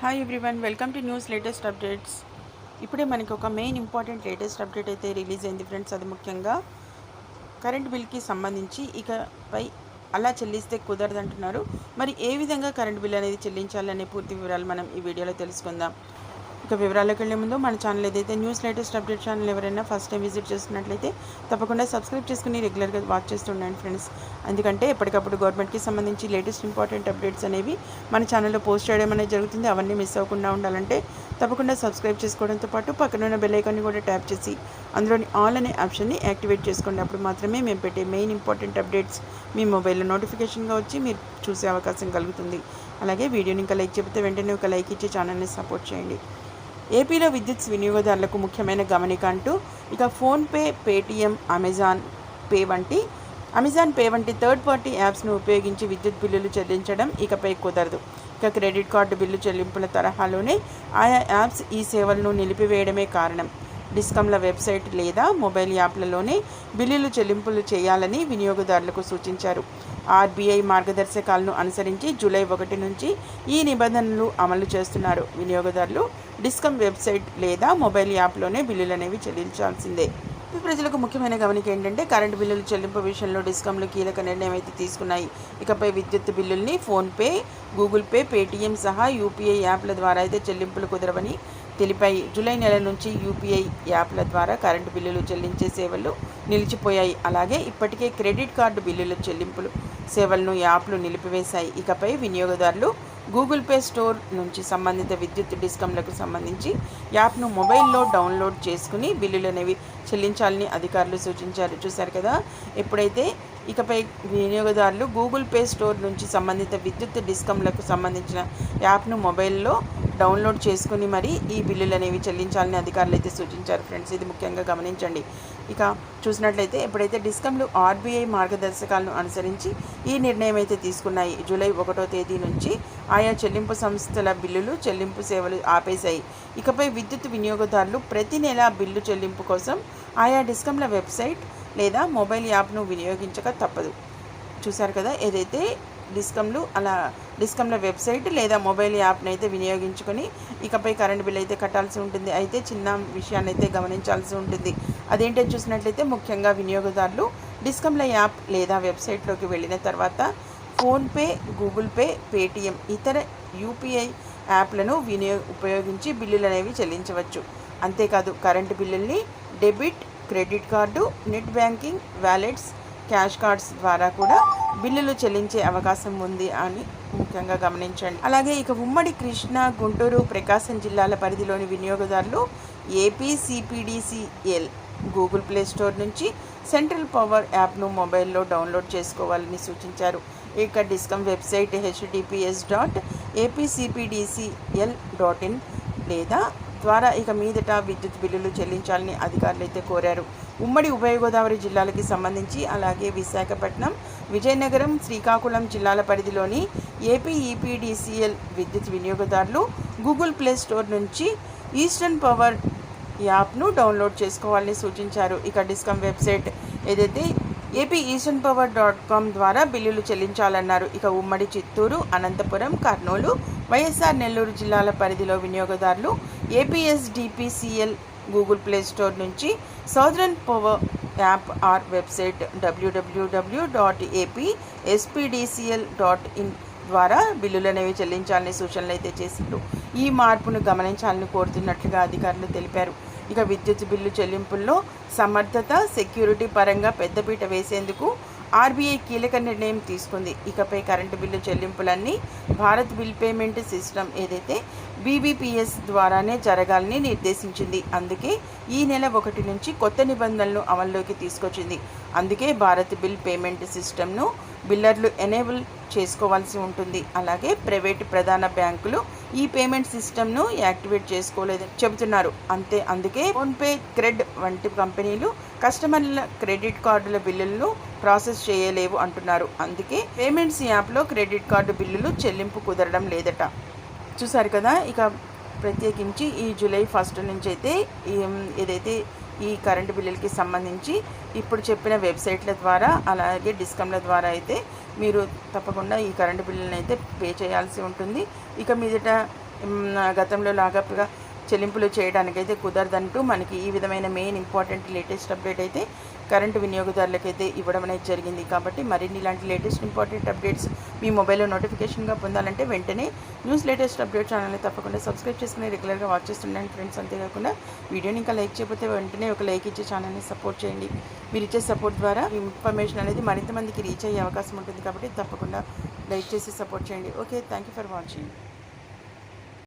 Hi everyone, welcome to news latest updates. ఇప్పుడే మనకి ఒక మెయిన్ ఇంపార్టెంట్ లేటెస్ట్ అప్డేట్ అయితే రిలీజ్ అయింది ఫ్రెండ్స్. అది ముఖ్యంగా కరెంట్ బిల్కి సంబంధించి ఇకపై అలా చెల్లిస్తే కుదరదంటున్నారు. మరి ఏ విధంగా కరెంట్ బిల్ అనేది చెల్లించాలనే పూర్తి వివరాలు మనం ఈ వీడియోలో తెలుసుకుందాం. ఇక వివరాల్లోకి వెళ్ళే ముందు మన ఛానల్ ఏదైతే న్యూస్ లేటెస్ట్ అప్డేట్ ఛానల్ ఎవరైనా ఫస్ట్ టైం విజిట్ చేస్తున్నట్లయితే తప్పకుండా సబ్స్క్రైబ్ చేసుకుని రెగ్యులర్గా వాచ్ చేస్తుండండి ఫ్రెండ్స్. ఎందుకంటే ఎప్పటికప్పుడు గవర్నమెంట్కి సంబంధించి లేటెస్ట్ ఇంపార్టెంట్ అప్డేట్స్ అనేవి మన ఛానల్లో పోస్ట్ చేయడం అనేది జరుగుతుంది. అవన్నీ మిస్ అవ్వకుండా ఉండాలంటే తప్పకుండా సబ్స్క్రైబ్ చేసుకోవడంతో పాటు పక్కనున్న బెల్ ఐకాన్ని కూడా ట్యాప్ చేసి అందులోని ఆల్ అనే ఆప్షన్ని యాక్టివేట్ చేసుకోండి. అప్పుడు మాత్రమే మేము పెట్టే మెయిన్ ఇంపార్టెంట్ అప్డేట్స్ మీ మొబైల్లో నోటిఫికేషన్గా వచ్చి మీరు చూసే అవకాశం కలుగుతుంది. అలాగే వీడియోని ఇంకా లైక్ చెబితే వెంటనే ఒక లైక్ ఇచ్చి ఛానల్ని సపోర్ట్ చేయండి. ఏపీలో విద్యుత్ వినియోగదారులకు ముఖ్యమైన గమనిక అంటూ ఇక ఫోన్పే, పేటీఎం, అమెజాన్ పే వంటి థర్డ్ పార్టీ యాప్స్ను ఉపయోగించి విద్యుత్ బిల్లులు చెల్లించడం ఇకపై కుదరదు. ఇక క్రెడిట్ కార్డు బిల్లు చెల్లింపుల తరహాలోనే ఆయా యాప్స్ ఈ సేవలను నిలిపివేయడమే కారణం. డిస్కంల వెబ్సైట్ లేదా మొబైల్ యాప్లలోనే బిల్లులు చెల్లింపులు చేయాలని వినియోగదారులకు సూచించారు. ఆర్బీఐ మార్గదర్శకాలను అనుసరించి జూలై 1 నుంచి ఈ నిబంధనలు అమలు చేస్తున్నారు. వినియోగదారులు డిస్కం వెబ్సైట్ లేదా మొబైల్ యాప్లోనే బిల్లులు అనేవి చెల్లించాల్సిందే. ప్రజలకు ముఖ్యమైన గమనిక ఏంటంటే కరెంటు బిల్లుల చెల్లింపు విషయంలో డిస్కంలు కీలక నిర్ణయం అయితే తీసుకున్నాయి. ఇకపై విద్యుత్ బిల్లుల్ని ఫోన్పే, గూగుల్ పే, పేటీఎం సహా యూపీఐ యాప్ల ద్వారా అయితే చెల్లింపులు కుదరవని తెలిపాయి. జూలై నెల నుంచి యూపీఐ యాప్ల ద్వారా కరెంటు బిల్లులు చెల్లించే సేవలు నిలిచిపోయాయి. అలాగే ఇప్పటికే క్రెడిట్ కార్డు బిల్లుల చెల్లింపులు సేవలను యాప్లు నిలిపివేశాయి. ఇకపై వినియోగదారులు గూగుల్ పే స్టోర్ నుంచి సంబంధిత విద్యుత్ డిస్కంలకు సంబంధించి యాప్ను మొబైల్లో డౌన్లోడ్ చేసుకుని బిల్లులు అనేవి చెల్లించాలని అధికారులు సూచించారు. చూశారు కదా, ఎప్పుడైతే ఇకపై వినియోగదారులు గూగుల్ పే స్టోర్ నుంచి సంబంధిత విద్యుత్ డిస్కంలకు సంబంధించిన యాప్ను మొబైల్లో డౌన్లోడ్ చేసుకుని మరి ఈ బిల్లులు అనేవి చెల్లించాలని అధికారులు అయితే సూచించారు ఫ్రెండ్స్. ఇది ముఖ్యంగా గమనించండి. ఇక చూసినట్లయితే ఎప్పుడైతే డిస్కంలు ఆర్బీఐ మార్గదర్శకాలను అనుసరించి ఈ నిర్ణయం అయితే తీసుకున్నాయి. జూలై 1వ తేదీ నుంచి ఆయా చెల్లింపు సంస్థల బిల్లులు చెల్లింపు సేవలు ఆపేశాయి. ఇకపై విద్యుత్ వినియోగదారులు ప్రతి నెల బిల్లు చెల్లింపు కోసం ఆయా డిస్కంల వెబ్సైట్ లేదా మొబైల్ యాప్ను వినియోగించక తప్పదు. చూశారు కదా, ఏదైతే డిస్కంల వెబ్సైట్ లేదా మొబైల్ యాప్ని అయితే వినియోగించుకొని ఇకపై కరెంట్ బిల్ అయితే కట్టాల్సి ఉంటుంది. అయితే చిన్న విషయాన్ని అయితే గమనించాల్సి ఉంటుంది. అదేంటో చూసినట్లయితే ముఖ్యంగా వినియోగదారులు డిస్కంల యాప్ లేదా వెబ్సైట్లోకి వెళ్ళిన తర్వాత ఫోన్పే, గూగుల్ పే, పేటీఎం ఇతర యూపీఐ యాప్లను ఉపయోగించి బిల్లులు అనేవి చెల్లించవచ్చు. అంతేకాదు కరెంటు బిల్లుల్ని debit, credit card, net banking, wallets, cash cards ద్వారా కూడా బిల్లులు చెల్లించే అవకాశం ఉంది అని ముఖ్యంగా గమనించండి. అలాగే ఇక ఉమ్మడి కృష్ణా, గుంటూరు, ప్రకాశం జిల్లాల పరిధిలోని వినియోగదారులు ఏపీసీపీడీసీఎల్ గూగుల్ ప్లే స్టోర్ నుంచి సెంట్రల్ పవర్ యాప్ను మొబైల్లో డౌన్లోడ్ చేసుకోవాలని సూచించారు. ఇక డిస్కమ్ వెబ్సైట్ https.apcpdcl.in లేదా ద్వారా ఇక మీదట విద్యుత్ బిల్లులు చెల్లించాలని అధికారులు అయితే కోరారు. ఉమ్మడి ఉభయ గోదావరి జిల్లాలకి సంబంధించి అలాగే విశాఖపట్నం, విజయనగరం, శ్రీకాకుళం జిల్లాల పరిధిలోని ఏపీఈపీడీసీఎల్ విద్యుత్ వినియోగదారులు గూగుల్ ప్లే స్టోర్ నుంచి ఈస్టర్న్ పవర్ యాప్ను డౌన్లోడ్ చేసుకోవాలని సూచించారు. ఇక డిస్కమ్ వెబ్సైట్ ఏదైతే apeasternpower.com ద్వారా బిల్లులు చెల్లించాలన్నారు. ఇక ఉమ్మడి చిత్తూరు, అనంతపురం, కర్నూలు, వైఎస్ఆర్ నెల్లూరు జిల్లాల పరిధిలో వినియోగదారులు ఏపీఎస్డిపిసిఎల్ గూగుల్ ప్లే స్టోర్ నుంచి southern power app or website www.apspdcl.in ద్వారా బిల్లులు అనేవి చెల్లించాలని సూచనలు అయితే చేశారు. ఈ మార్పును గమనించాలని కోరుతున్నట్లుగా అధికారులు తెలిపారు. ఇక విద్యుత్ బిల్లు చెల్లింపుల్లో సమర్థత, సెక్యూరిటీ పరంగా పెద్దపీట వేసేందుకు ఆర్బీఐ కీలక నిర్ణయం తీసుకుంది. ఇకపై కరెంటు బిల్లు చెల్లింపులన్నీ భారత్ బిల్ పేమెంట్ సిస్టమ్ ఏదైతే బీబీపీఎస్ ద్వారానే జరగాలని నిర్దేశించింది. అందుకే ఈ నెల 1 నుంచి కొత్త నిబంధనలను అమల్లోకి తీసుకొచ్చింది. అందుకే భారత్ బిల్ పేమెంట్ సిస్టమ్ను బిల్లర్లు ఎనేబుల్ చేసుకోవాల్సి ఉంటుంది. అలాగే ప్రైవేటు ప్రధాన బ్యాంకులు ఈ పేమెంట్ సిస్టమ్ను యాక్టివేట్ చేసుకోలేదని చెబుతున్నారు. అందుకే ఫోన్పే, క్రెడ్ వంటి కంపెనీలు కస్టమర్ల క్రెడిట్ కార్డుల బిల్లులను ప్రాసెస్ చేయలేవు అంటున్నారు. అందుకే పేమెంట్స్ యాప్లో క్రెడిట్ కార్డు బిల్లులు చెల్లింపు కుదరడం లేదట. చూసారు కదా, ఇక ప్రత్యేకించి ఈ జూలై 1 నుంచి అయితే ఏదైతే ఈ కరెంటు బిల్లులకి సంబంధించి ఇప్పుడు చెప్పిన వెబ్సైట్ల ద్వారా అలాగే డిస్కంల ద్వారా అయితే మీరు తప్పకుండా ఈ కరెంటు బిల్లులను అయితే పే చేయాల్సి ఉంటుంది. ఇక మీదట గతంలో లాగా చెల్లింపులు చేయడానికైతే కుదరదంటూ మనకి ఈ విధమైన మెయిన్ ఇంపార్టెంట్ లేటెస్ట్ అప్డేట్ అయితే కరెంటు వినియోగదారులకైతే ఇవ్వడం అనేది జరిగింది. కాబట్టి మరిన్ని ఇలాంటి లేటెస్ట్ ఇంపార్టెంట్ అప్డేట్స్ మీ మొబైల్లో నోటిఫికేషన్గా పొందాలంటే వెంటనే న్యూస్ లేటెస్ట్ అప్డేట్ ఛానల్ని తప్పకుండా సబ్స్క్రైబ్ చేసుకుని రెగ్యులర్గా వాచ్ చేస్తుండండి ఫ్రెండ్స్. అంతేకాకుండా వీడియోని ఇంకా లైక్ చేయకపోతే వెంటనే ఒక లైక్ ఇచ్చి ఛానల్ని సపోర్ట్ చేయండి. మీరు ఇచ్చే సపోర్ట్ ద్వారా ఇన్ఫర్మేషన్ అనేది మరింత మందికి రీచ్ అయ్యే అవకాశం ఉంటుంది. కాబట్టి తప్పకుండా లైక్ చేసి సపోర్ట్ చేయండి. Okay, thank you for watching.